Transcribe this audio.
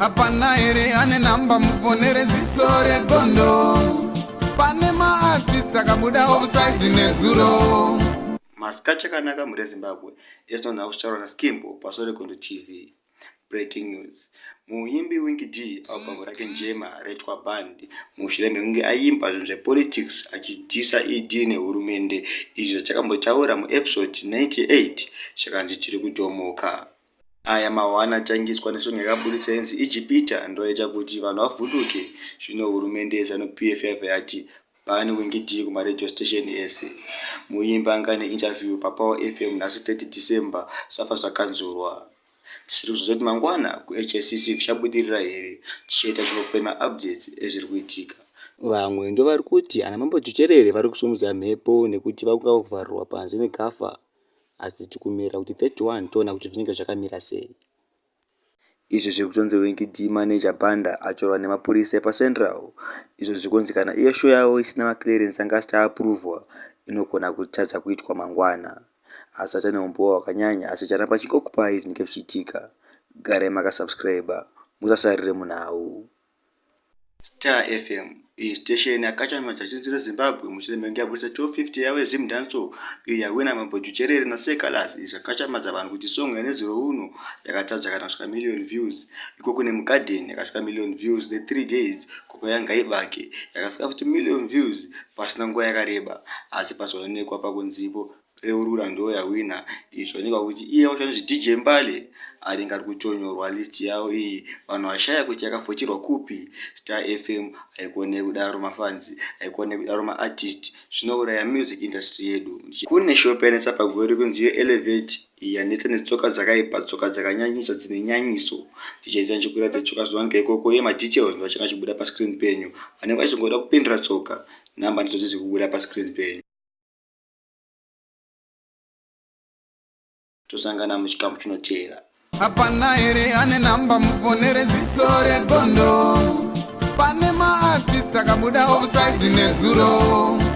Hapana ere ane namba muponere ziso regondo. Pane ma-artist akabuda offside nezuro. Masika chakanaka muri Zimbabwe esinonha kutaurwa naSkimbo pamusoro reGondo TV. Breaking news. Muimbi Winky D album rake Njema retwa band mushure mekunge aimba zvinhu zvepolitics achidhisa ED nehurumende. Izvi zvachakambotaura muepisode 98 chakanzi tiri kutomoka. Aya mahwana achangiswa nesongo yakabudisa inzi Ijipita ndoita kuti vanhu vavhunduke. Zvino hurumende ZANU-PF yati bani Winky D kumaredio station ese. Muimbi anga neinterview paPower FM nhasi 30 December zvafa zvakanzurwa. Tisiri kuzoti mangwana kuHSCC zvichabudirira here tichiita chinokupai maupdates ezviri kuitika. Vamwe ndo vari kuti ana mambo Tucherere vari kusumudza mhepo nekuti vakunga kuvharirwa panze negafa. Asi tikumira kuti 31 toona kuti zvinenge zvakamira sei. Izvi zviri kutonzi Winky D manager banda atorwa nemapurisa epaCentral. Izvo zvikonzi kana iyo show yavo isina maclearance anga asita apuruvwa inogona kutadza kuitwa mangwana. Asi achane umbowa wakanyanya asi charamba chikokupai zvinenge zvichiitika. Garai makasubscribe musasarire munhau. Star FM iyi station yakachamadza chinziro Zimbabwe mushure mekunge yabudisa 250 yawe Zim Danso iyo yawina mambo Tucherere naSekalas. Izvi zvakachamadza vanhu kuti song yanezero uno yakatadza kana kusvika million views. Iko kune mugarden yakasvika million views the 3 days koko yanga ibake yakafika futi million views pasina nguva yakareba. Asi pazoonekwa pakunzipo Reurura ndo yawina. Izvoonekwa kuti iye wachanzi DJ Mbale aringa ari kutonyorwa list yavo iyi. Vanhu vashaya kuti yakavhocherwa kupi. Star FM haikuone kudaro mafanzi, haikuone kudaro maartist. Zvinouraya music industry yedu. Kune shop yanetsa pagori kunzi Elevate yanetsa netsoka dzakaipa, tsoka dzakanyanyisa dzine nyanyiso. Tichaita nchikuratidza tsoka zovanika ikoko ye madetails vachanga chibuda pascreen penyu. Vanenge vachingoda kupindura tsoka namba ndidzo dziri kubuda pascreen penyu. Tosangana muchikamu chinotevera. Hapana ere ane namba muponere ziso regondo. Pane ma-artist akabuda offside nezuro.